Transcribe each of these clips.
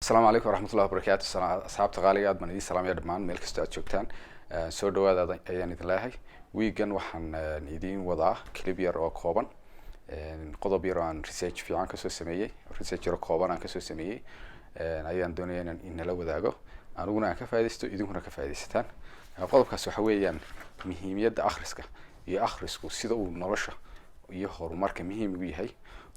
السلام عليكم ورحمة الله وبركاته. أصحاب تقالي من دي سلام يا دمان ملك استوى شوكتان سو دوادا أيان إذلاهي ويجن وحن نيدين وضع كليبير أو كوبان قضى بير عن ريسيرش في عنك سو سمية ريسيرش كوبان عنك سو سمية أيان دنيا إن لو ذاقه أنا قلنا كفايدستو إذا كفايدستان قضى بكسو حويا مهمية آخرسك يآخرسكو سيدو نرشة يهور مارك مهم ويهاي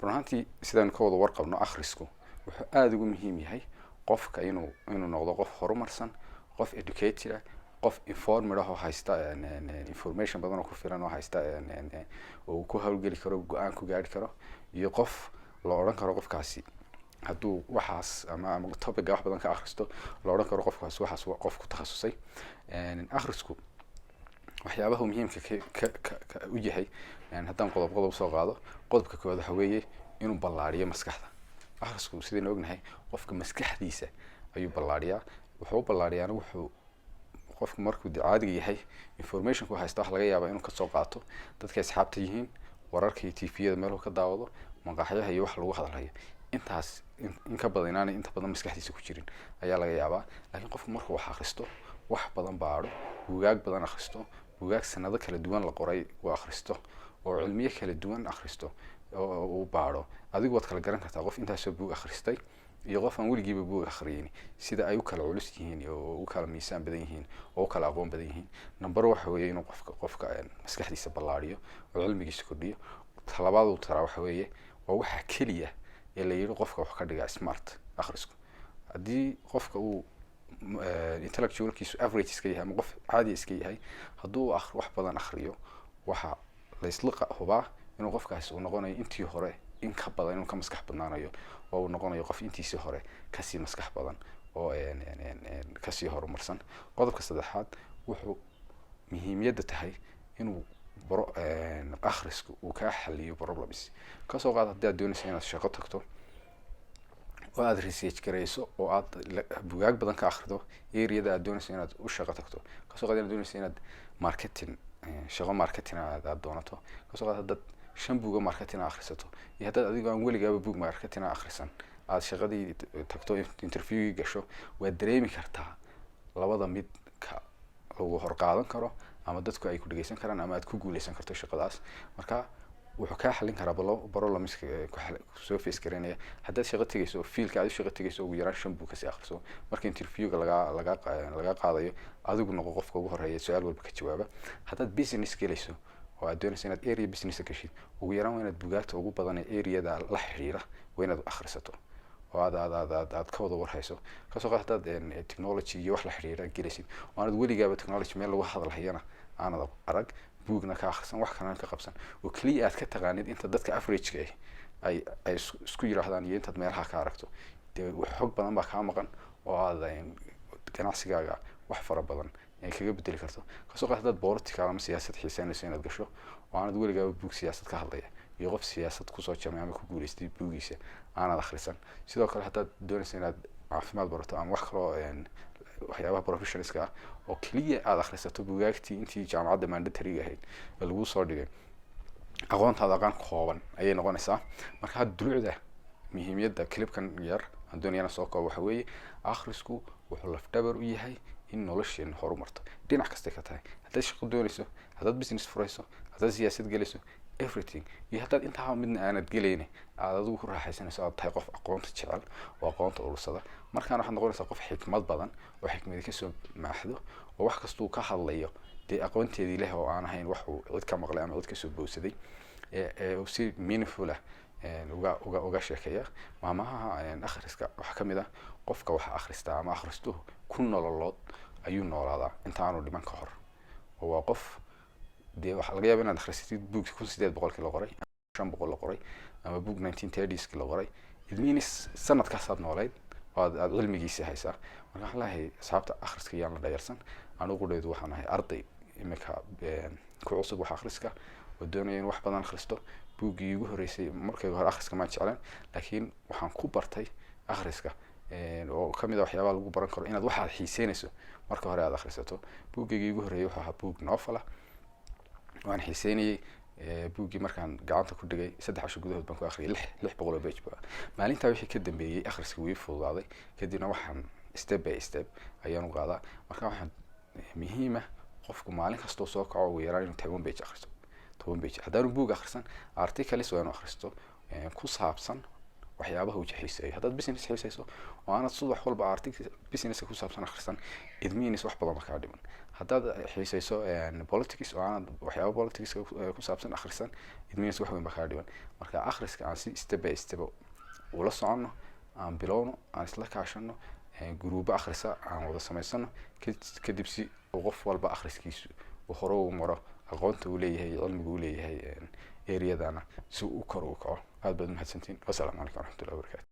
رنانتي سيدان كوض ورقة إنه آخرسكو wuxuu aad ugu muhiim yahay qofka inuu noqdo qof horumarsan, qof educated, qof informed oo haysta information badan oo ku filan oo haysta oo ku hawlgeli karo, go'aan ku gaari karo, iyo qof la oran karo qofkaasi hadduu waxaas ama topic wax badan ka akhristo la oran karo qofkaas waxaas waa qof ku takhasusay. Akhrisku waxyaabaha muhiimka ka u yahay haddaan qodob soo qaado, qodobka koowaad waxa weeye inuu ballaariyo maskaxda. akhrisku sideen ognahay qofka maskaxdiisa ayuu ballaariyaa, wuxuu ballaariyaana wuxuu qofku markuu caadiga yahay information ku haysto wax laga yaabaa inuu ka soo qaato dadka asxaabta yihiin, wararka iyo TV-yada meel uu ka daawado, maqaaxiyaha iyo wax lagu hadlayo. intaas in ka badan inaanay inta badan maskaxdiisa ku jirin ayaa laga yaabaa. laakiin qofku markuu wax akhristo, wax badan baadho, buugaag badan akhristo, buugaag sanado kala duwan la qoray uu akhristo, oo cilmiyo kala duwan akhristo oo baadho, adigu waad kala garan kartaa qof intaas oo buug akhristay iyo qof aan weligiiba buug akhriyin sida ay u kala culus yihiin oo u kala miisaan badan yihiin oo u kala aqoon badan yihiin. number waxa weeye inuu qofka maskaxdiisa ballaariyo oo cilmigiisa kordhiyo. talabaad uu taraa waxa weeye waa waxa keliya ee la yiri qofka wax ka dhiga smart akhrisku. haddii qofka uu intellectualkiisu average iska yahay ama qof caadi iska yahay, hadduu wax badan akhriyo waxa la isla hubaa inuu qofkaas uu noqonayo intii hore in ka badan inuu ka maskax badnaanayo oo uu noqonayo qof intiisii hore ka sii maskax badan oo ka sii horumarsan. qodobka saddexaad wuxuu muhiimiyadda tahay inuu baro akhrisku uu ka xalliyo problems. ka soo qaad haddii aad doonayso inaad shaqo tagto oo aad research garayso oo aad buugaag badan ka akhrido area-da aad doonayso inaad u shaqo tagto, ka soo qaad inaad doonayso inaad marketing shaqo marketing aad doonato, ka soo qaad dad 5 buug marketing akhrisato iyo hadda adigu aan weligaaba buug marketing akhrisan aad shaqadii tagto interview gasho, waad dareemi kartaa labada mid ka ugu hor qaadan karo ama dadku ay ku dhageysan karaan ama aad ku guuleysan karto shaqadaas. marka wuxuu ka xalin karaa problems ku soo face gareynaya. haddaad shaqo tagayso fiilka aad shaqo tagayso ugu yaraan 5 buug ka sii akhriso, marka interviewga laga qaadayo adigu noqo qofka ugu horeeya su'aal walba ka jawaaba. haddaad business galayso oo aad doonayso inaad area business ka shid, ugu yaraan waa inaad buugaagta ugu badan ee area-da la xiriira waa inaad akhrisato oo aad ka wada warhayso. ka soo qaad haddaad technology iyo wax la xiriira galaysid oo aad weligaaba technology meel lagu hadalhayana aanad arag, buugna ka akhrisan, wax kalena ka qabsan oo kaliya aad ka taqaanid inta dadka average-ka ay isku yiraahdaan iyo intaad meelaha ka aragto, xog badan baa ka maqan oo aad ganacsigaaga wax fara badan ay kaga bedeli karto. ka soo qaad haddaad political ama siyaasad xiisaynayso inaad gasho oo aanad weligaaba buug siyaasad ka hadlaya iyo qof siyaasad ku soo jamay ama ku guuleystay buugiisa aanad akhrisan. sidoo kale haddaad doonayso inaad caafimaad barato ama wax kale oo waxyaabaha professionalska oo kaliya aad akhrisato buugaagtii intii jaamacadda mandatory ahayd ee lagu soo dhigay, aqoontaada aqoon kooban ayay noqonaysaa. marka dulucda muhiimiyadda clipkan yar aan doonayana soo koobo waxa weeye akhrisku wuxuu lafdhabar u yahay in nolosheena horumarto dhinac kasta ka tahay. haddaad shaqo doonayso, haddaad business furayso, haddaad siyaasad galayso, everything iyo haddaad intaa midna aanad galaynin aad adigu ku raaxaysanayso aad tahay qof aqoonta jecel oo aqoonta urursada, markaan waxaad noqonaysaa qof xikmad badan oo xikmadi ka soo maaxdo oo wax kastuu ka hadlayo dee aqoonteedii leh oo aan ahayn wax uu cid ka maqlay ama cid ka soo bowsaday ee si meaningful ah uga sheekeeya. maamaha akhriska waxa ka mid ah qofka wax akhrista ama akhristuhu ku nololood ayuu noolaadaa inta aanu dhiman ka hor. oo waa qof dee waxa laga yaabaa inaad akhrisatid buug 1800 la qoray, 500 la qoray ama buug 1930s la qoray, it means sanadkaas aad noolayd oo aad cilmigiisa haysaa. marka waxaan leeyahay asxaabta akhriska yaan la dhayarsan. anigu qudheedu waxaan ahay arday imika ku cusub wax akhriska oo doonaya in wax badan akhristo. buuggii ugu horeysay markii hore akhriska ma jeclaan, laakiin waxaan ku bartay akhriska oo kamid ah waxyaabaha lagu baran karo inaad waxa xiiseynayso marka hore aad akhrisato. buuggii ugu horeeyay wuxuu ahaa buug novel ah waan xiiseynayay buuggii markaan gacanta ku dhigay 3 casho gudahood baan ku akhriyay 600 page ba maalintaa wixii ka dambeeyay akhriska wuu fududaaday kadibna waxaan step by step ayaan u qaadaa marka waxaan muhiim ah qofku maalin kasta oo soo kaco uu yaraan inuu 10 page akhristo 10 page haddaan buug akhrisan articles waan akhristo ku saabsan waxyaabaha uu xiiseeyo haddaad business xiiseyso oo aanad subax walba article business ku saabsan akhrisan it means wax badan ma ka dhiman haddaad xiiseyso politics oo aanad waxyaabo politics ku saabsan akhrisan it means wax weyn ba ka dhiman marka akhriska aan si step by step ula socono aan bilowno aan isla kaashano gruubo akhrisa aan wada samaysano kadib si qof walba akhriskiisu uu hore u maro aqoonta uu leeyahay cilmiga uu leeyahay area dana si uu kor u kaco aad baad mahadsantiin wassalaamu calaykum waraxmatullahi wabarakaatu